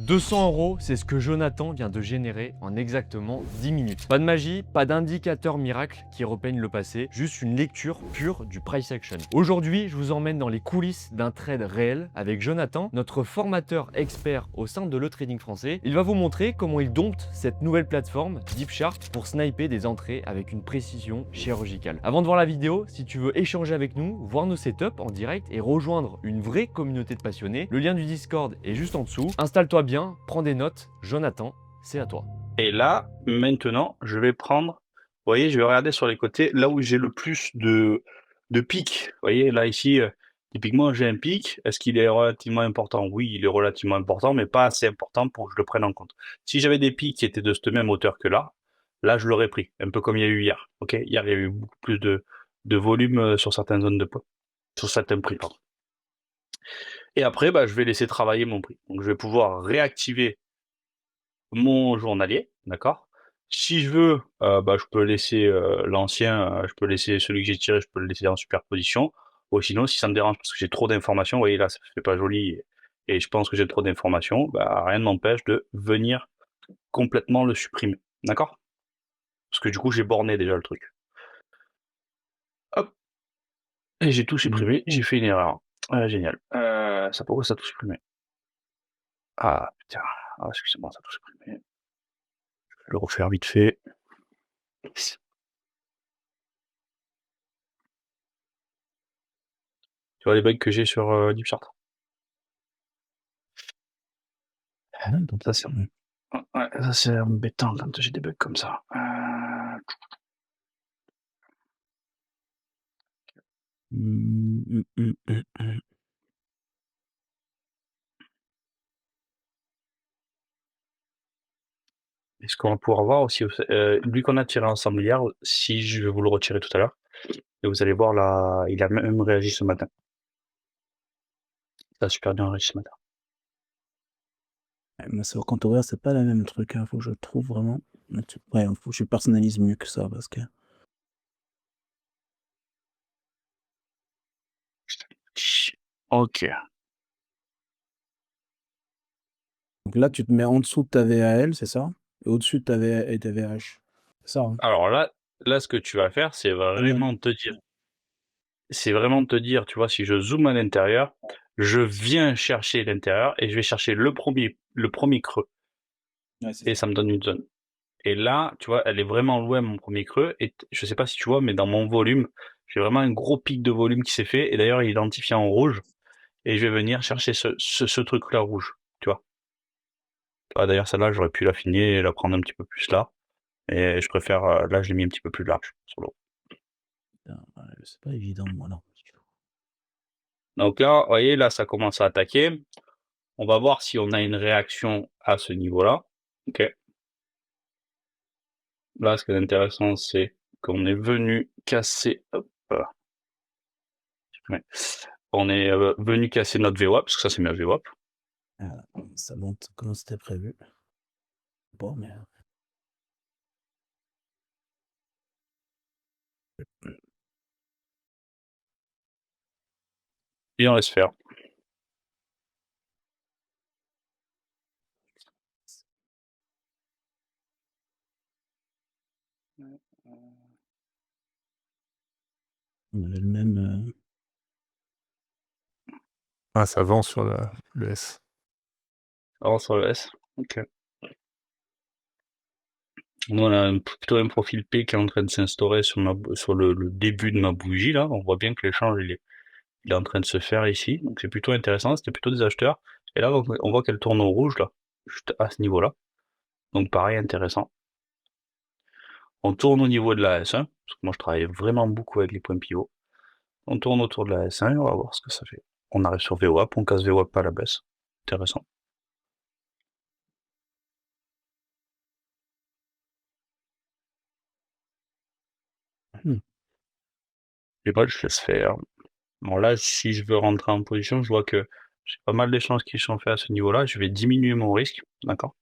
200 €, c'est ce que Jonathan vient de générer en exactement 10 minutes. Pas de magie, pas d'indicateur miracle qui repeigne le passé, juste une lecture pure du price action. Aujourd'hui, je vous emmène dans les coulisses d'un trade réel avec Jonathan, notre formateur expert au sein de Le Trading Français. Il va vous montrer comment il dompte cette nouvelle plateforme DeepShark pour sniper des entrées avec une précision chirurgicale. Avant de voir la vidéo, si tu veux échanger avec nous, voir nos setups en direct et rejoindre une vraie communauté de passionnés, le lien du Discord est juste en dessous. Installe-toi bien, prends des notes. Jonathan, c'est à toi. Et là, maintenant, je vais prendre, vous voyez, je vais regarder sur les côtés, là où j'ai le plus de pics. Vous voyez, là, ici, typiquement, j'ai un pic. Est-ce qu'il est relativement important? Oui, il est relativement important, mais pas assez important pour que je le prenne en compte. Si j'avais des pics qui étaient de cette même hauteur que là, je l'aurais pris, un peu comme il y a eu hier. Ok, hier, il y a eu beaucoup plus de volume sur certaines zones de poids, sur certains prix, pardon. Et après, bah, je vais laisser travailler mon prix. Donc, je vais pouvoir réactiver mon journalier, d'accord? Si je veux, bah, je peux laisser, l'ancien, je peux laisser celui que j'ai tiré, je peux le laisser en superposition. Ou sinon, si ça me dérange parce que j'ai trop d'informations, vous voyez là, ça fait pas joli et je pense que j'ai trop d'informations, bah, rien ne m'empêche de venir complètement le supprimer, d'accord? Parce que du coup, j'ai borné déjà le truc. Hop et j'ai tout supprimé, j'ai fait une erreur. Génial. Ça pourquoi ça a tout supprimé? Ah putain, ah excusez-moi, ça a tout supprimé. Je vais le refaire vite fait. Tu vois les bugs que j'ai sur, DeepShark? Donc ça c'est ouais, ça c'est embêtant quand j'ai des bugs comme ça. Mmh, mmh, mmh, mmh. Et ce qu'on va pouvoir voir aussi, lui qu'on a tiré ensemble hier, si je vais vous le retirer tout à l'heure et vous allez voir là, il a même réagi ce matin. Il a super bien réagi ce matin. Ouais, moi, sur compte horaire, c'est pas le même truc, hein, faut que je trouve vraiment un truc ouais, faut que je personnalise mieux que ça parce que OK. donc là, tu te mets en dessous de ta VAL, c'est ça? Et au-dessus de ta VH. C'est ça, hein? Alors là, ce que tu vas faire, Ah ouais. c'est vraiment te dire, tu vois, si je zoome à l'intérieur, je viens chercher l'intérieur et je vais chercher le premier creux Ouais, c'est et ça. ça me donne une zone. Et là, tu vois, elle est vraiment loin, mon premier creux et je sais pas si tu vois, mais dans mon volume, j'ai vraiment un gros pic de volume qui s'est fait et d'ailleurs, il est identifié en rouge et je vais venir chercher ce truc-là rouge, tu vois? Ah d'ailleurs, celle-là, j'aurais pu l'affiner et la prendre un petit peu plus là et je préfère, là, je l'ai mis un petit peu plus large sur le haut. Putain, ouais, c'est pas évident, moi, non. Donc là, vous voyez, là, ça commence à attaquer. On va voir si on a une réaction à ce niveau-là. OK. Là, ce qui est intéressant, c'est qu'on est venu casser hop, ouais. On est, venu casser notre VWAP, parce que ça, c'est ma VWAP. Ah, ça monte comme c'était prévu. Bon, mais Et on laisse faire. on avait le même, Ah, ça vend sur le S. Alors sur le S, OK. Nous, on a plutôt un profil P qui est en train de s'instaurer sur le début de ma bougie, là. On voit bien que l'échange, il est en train de se faire ici. Donc c'est plutôt intéressant, c'était plutôt des acheteurs. Et là, on voit qu'elle tourne au rouge, là, juste à ce niveau-là. Donc pareil, intéressant. On tourne au niveau de la S1, parce que moi je travaille vraiment beaucoup avec les points pivots. On tourne autour de la S1 et on va voir ce que ça fait. On arrive sur VWAP, on casse VWAP à la baisse. Intéressant. mmh, Et moi je laisse faire. Bon là, si je veux rentrer en position, je vois que j'ai pas mal d'échanges qui sont faits à ce niveau-là. Je vais diminuer mon risque, d'accord?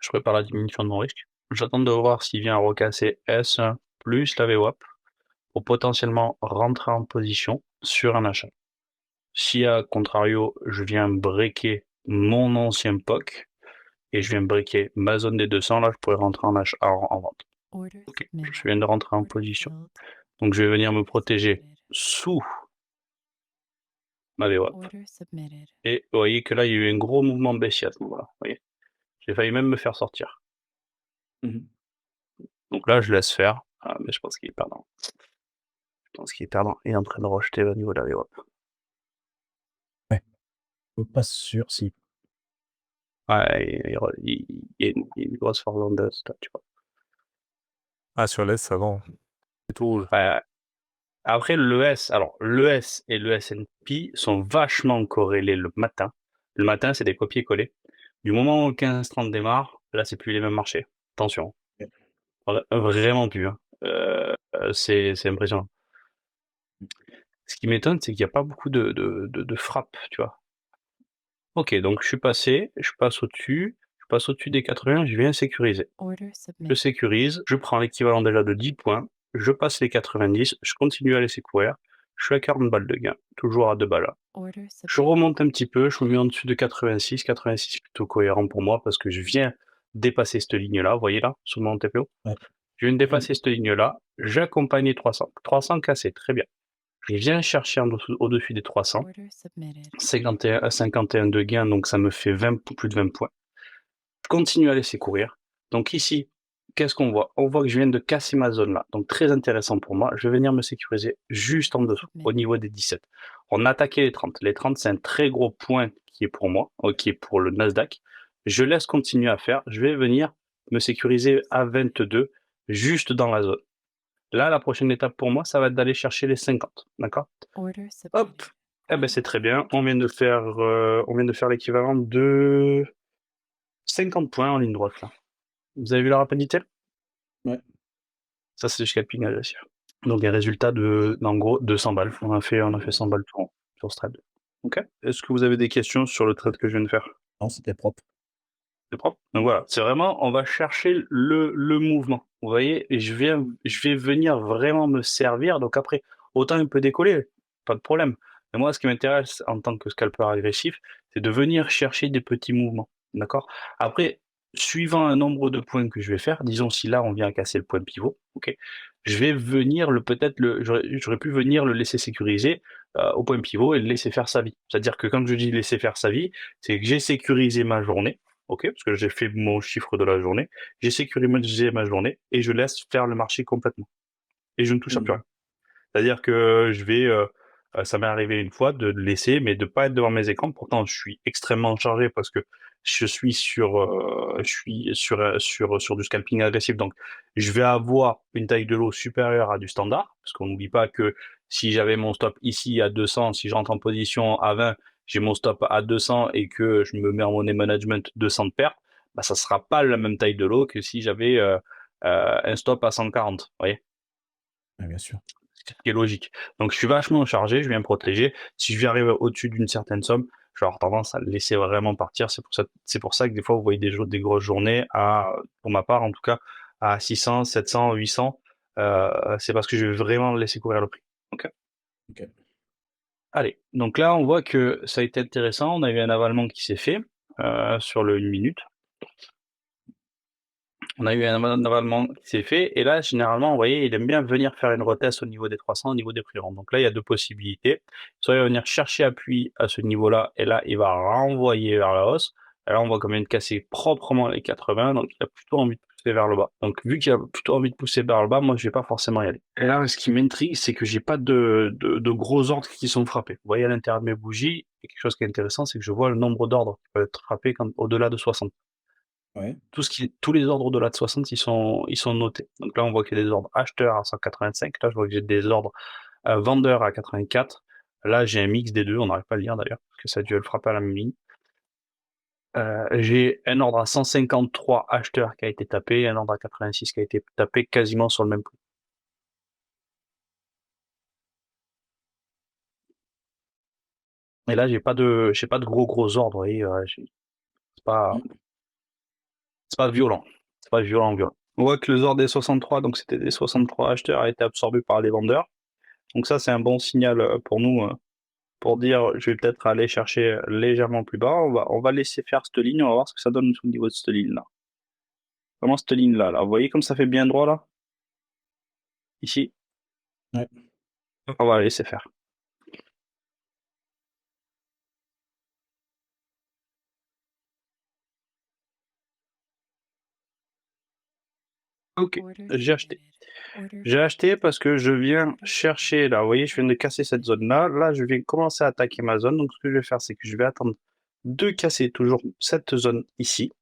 Je prépare la diminution de mon risque. J'attends de voir s'il vient recasser S1 plus la VWAP pour potentiellement rentrer en position sur un achat. Si à contrario, je viens breaker mon ancien POC et je viens briquer ma zone des 200. Là, je pourrais rentrer en vente. Ok, je viens de rentrer en position. Donc, je vais venir me protéger sous ma VWAP. Et vous voyez que là, il y a eu un gros mouvement baissier à ce moment-là. Vous voyez, j'ai failli même me faire sortir. Donc là, je laisse faire. Ah, mais je pense qu'il est perdant. Je pense qu'il est perdant. Il est en train de rejeter au niveau de la VWAP. Pas sûr si. Ouais, il y a une grosse forlandeuse, là, tu vois. Ah, sur l'S, ça vend. C'est tout rouge. Ouais. Après, l'ES et le S&P sont vachement corrélés le matin. Le matin, c'est des copier-coller. Du moment où le 15-30 démarre, là, c'est plus les mêmes marchés. Attention. Vraiment plus. Hein. C'est impressionnant. Ce qui m'étonne, c'est qu'il n'y a pas beaucoup de frappes, tu vois. Ok, donc je passe au-dessus des 80, je viens sécuriser. Je sécurise, je prends l'équivalent déjà de 10 points, je passe les 90, je continue à laisser courir, je suis à 40 balles de gain, toujours à 2 balles. Je remonte un petit peu, je me mets en dessus de 86 plutôt cohérent pour moi parce que je viens dépasser cette ligne-là, vous voyez là, sur mon TPO. Ouais. Je viens de dépasser cette ligne-là, j'accompagne les 300. 300 cassés, très bien. Je viens chercher au-dessus des 300. 51 de gain, donc ça me fait plus de 20 points. Je continue à laisser courir. Donc ici, qu'est-ce qu'on voit? On voit que je viens de casser ma zone là. Donc très intéressant pour moi. Je vais venir me sécuriser juste en dessous, au niveau des 17. On a attaqué les 30. Les 30, c'est un très gros point qui est pour moi, qui est pour le Nasdaq. Je laisse continuer à faire. Je vais venir me sécuriser à 22, juste dans la zone. Là, la prochaine étape pour moi, ça va être d'aller chercher les 50. D'accord? Hop. Eh ben, c'est très bien. On vient de faire l'équivalent de 50 points en ligne droite, là. Vous avez vu la rapidité? Ouais. Ça, c'est du scalping agressif. Donc, un résultat en gros, 200 balles. On a fait 100 balles sur ce trade. Ok. Est-ce que vous avez des questions sur le trade que je viens de faire? Non, c'était propre. C'est propre. Donc voilà, c'est vraiment, on va chercher le mouvement. Vous voyez, et je vais venir vraiment me servir. Donc après, autant il peut décoller, pas de problème. Mais moi, ce qui m'intéresse en tant que scalper agressif, c'est de venir chercher des petits mouvements. D'accord? Après, suivant un nombre de points que je vais faire, disons si là on vient à casser le point pivot, ok, je vais venir j'aurais pu venir le laisser sécuriser au point pivot et le laisser faire sa vie. C'est-à-dire que quand je dis laisser faire sa vie, c'est que j'ai sécurisé ma journée. Ok, parce que j'ai fait mon chiffre de la journée, j'ai sécurisé ma journée et je laisse faire le marché complètement. Et je ne touche à plus rien. C'est-à-dire que ça m'est arrivé une fois de le laisser, mais de pas être devant mes écrans. Pourtant, je suis extrêmement chargé parce que je suis sur du scalping agressif. Donc, je vais avoir une taille de lot supérieure à du standard, parce qu'on n'oublie pas que si j'avais mon stop ici à 200, si j'entre en position à 20, j'ai mon stop à 200 et que je me mets en money management 200 de perte, bah, ça sera pas la même taille de lot que si j'avais un stop à 140. Vous voyez? Ouais, bien sûr. Ce qui est logique. Donc je suis vachement chargé, je viens me protéger. Si je vais arriver au-dessus d'une certaine somme, je vais avoir tendance à le laisser vraiment partir. C'est pour ça que des fois vous voyez des grosses journées pour ma part en tout cas, à 600, 700, 800. C'est parce que je vais vraiment laisser courir le prix. Ok. Ok. Allez, donc là on voit que ça a été intéressant. On a eu un avalement qui s'est fait sur le 1 minute. On a eu un avalement qui s'est fait, et là, généralement, vous voyez, il aime bien venir faire une retest au niveau des 300, au niveau des prix ronds. Donc là, il y a deux possibilités. Soit il va venir chercher appui à ce niveau-là, et là, il va renvoyer vers la hausse. Et là, on voit qu'on vient de casser proprement les 80, donc il a plutôt envie de pousser vers le bas. Donc vu qu'il a plutôt envie de pousser vers le bas, moi, je vais pas forcément y aller. Et là, ce qui m'intrigue, c'est que j'ai pas de gros ordres qui sont frappés. Vous voyez, à l'intérieur de mes bougies, il y a quelque chose qui est intéressant, c'est que je vois le nombre d'ordres qui peuvent être frappés au-delà de 60. Ouais. Tous les ordres au-delà de 60, ils sont notés. Donc là, on voit qu'il y a des ordres acheteurs à 185. Là, je vois que j'ai des ordres vendeurs à 84. Là, j'ai un mix des deux. On n'arrive pas à le lire d'ailleurs, parce que ça a dû le frapper à la même ligne. J'ai un ordre à 153 acheteurs qui a été tapé, et un ordre à 86 qui a été tapé quasiment sur le même prix. Et là, j'ai pas de gros ordres. Vous voyez, c'est pas violent. C'est pas violent. On voit que les ordres des 63, donc c'était des 63 acheteurs, a été absorbé par les vendeurs. Donc ça, c'est un bon signal pour nous pour dire je vais peut-être aller chercher légèrement plus bas. On va laisser faire cette ligne, on va voir ce que ça donne au niveau de cette ligne-là. Vraiment cette ligne-là, là. Vous voyez comme ça fait bien droit là? Ici. Ouais. On va la laisser faire. Ok, j'ai acheté. J'ai acheté parce que je viens chercher là, vous voyez, je viens de casser cette zone-là. Là, je viens commencer à attaquer ma zone. Donc, ce que je vais faire, c'est que je vais attendre de casser toujours cette zone ici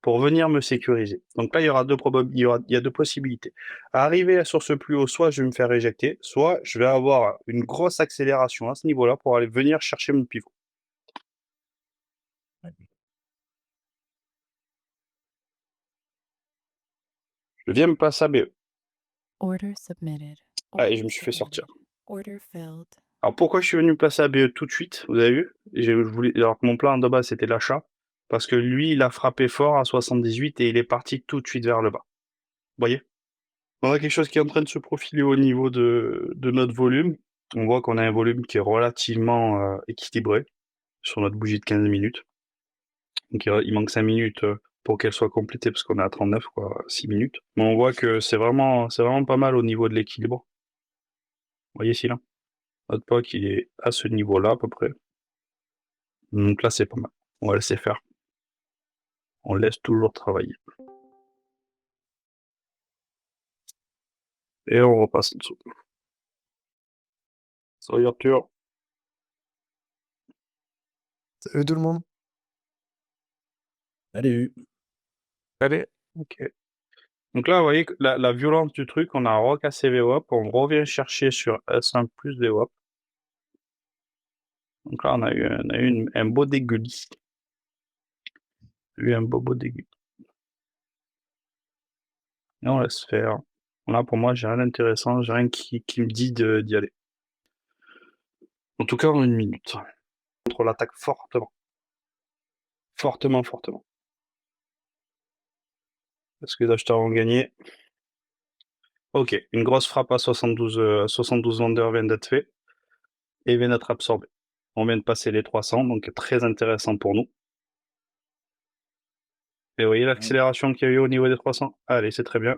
pour venir me sécuriser. Donc là, il y aura il y a deux possibilités. Arriver sur ce plus haut, soit je vais me faire éjecter, soit je vais avoir une grosse accélération à ce niveau-là pour aller venir chercher mon pivot. Je viens me placer à BE. Order submitted. Ah, et je me suis fait sortir. Alors pourquoi je suis venu me placer à BE tout de suite, vous avez vu? Alors que mon plan de base c'était l'achat, parce que lui il a frappé fort à 78 et il est parti tout de suite vers le bas. Vous voyez? On a quelque chose qui est en train de se profiler au niveau de notre volume. On voit qu'on a un volume qui est relativement équilibré sur notre bougie de 15 minutes. Donc il manque 5 minutes pour qu'elle soit complétée parce qu'on est à 39, quoi, 6 minutes. Mais on voit que c'est vraiment pas mal au niveau de l'équilibre. Vous voyez ici là? Notre POC il est à ce niveau-là à peu près. Donc là c'est pas mal. On va laisser faire. On laisse toujours travailler. Et on repasse en dessous. Salut Arthur. Salut tout le monde. Salut. Allez. Ok. Donc là, vous voyez que la violence du truc, on a recassé VWAP, on revient chercher sur S1 plus VWAP. Donc là, on a eu un beau dégueulis. Un beau dégueulis. Et on laisse faire. Là, pour moi, j'ai rien d'intéressant, j'ai rien qui me dit d'y aller. En tout cas, en 1 minute. Contre l'attaque fortement. Fortement. Parce que les acheteurs ont gagné. Ok, une grosse frappe à 72 vendeurs vient d'être fait et vient d'être absorbée. On vient de passer les 300, donc très intéressant pour nous. Et vous voyez l'accélération qu'il y a eu au niveau des 300? Allez, c'est très bien.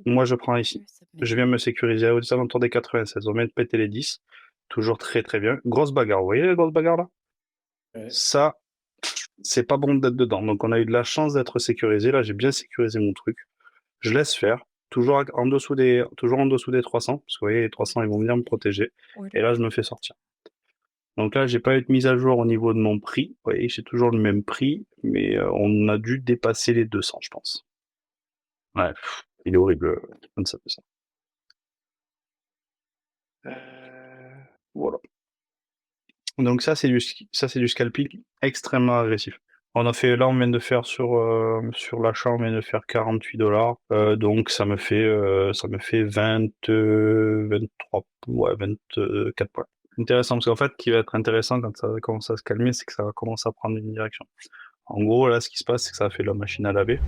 Moi, je prends ici. Je viens me sécuriser aux alentours des 96. On vient de péter les 10. Toujours très bien. Grosse bagarre. Vous voyez la grosse bagarre là? Ouais. Ça, c'est pas bon d'être dedans. Donc on a eu de la chance d'être sécurisé. Là, j'ai bien sécurisé mon truc. Je laisse faire. Toujours en dessous des 300. Parce que vous voyez, les 300, ils vont bien me protéger. Et là, je me fais sortir. Donc là, j'ai pas eu de mise à jour au niveau de mon prix. Vous voyez, j'ai toujours le même prix, mais on a dû dépasser les 200, je pense. Ouais, il est horrible comme ça fait ça. Voilà. Donc ça, c'est du scalping extrêmement agressif. On vient de faire sur l'achat, on vient de faire 48 $. Donc ça me fait 23, ouais, 24 points. Intéressant, parce qu'en fait, ce qui va être intéressant quand ça va commencer à se calmer, c'est que ça va commencer à prendre une direction. En gros, là, ce qui se passe, c'est que ça a fait la machine à laver.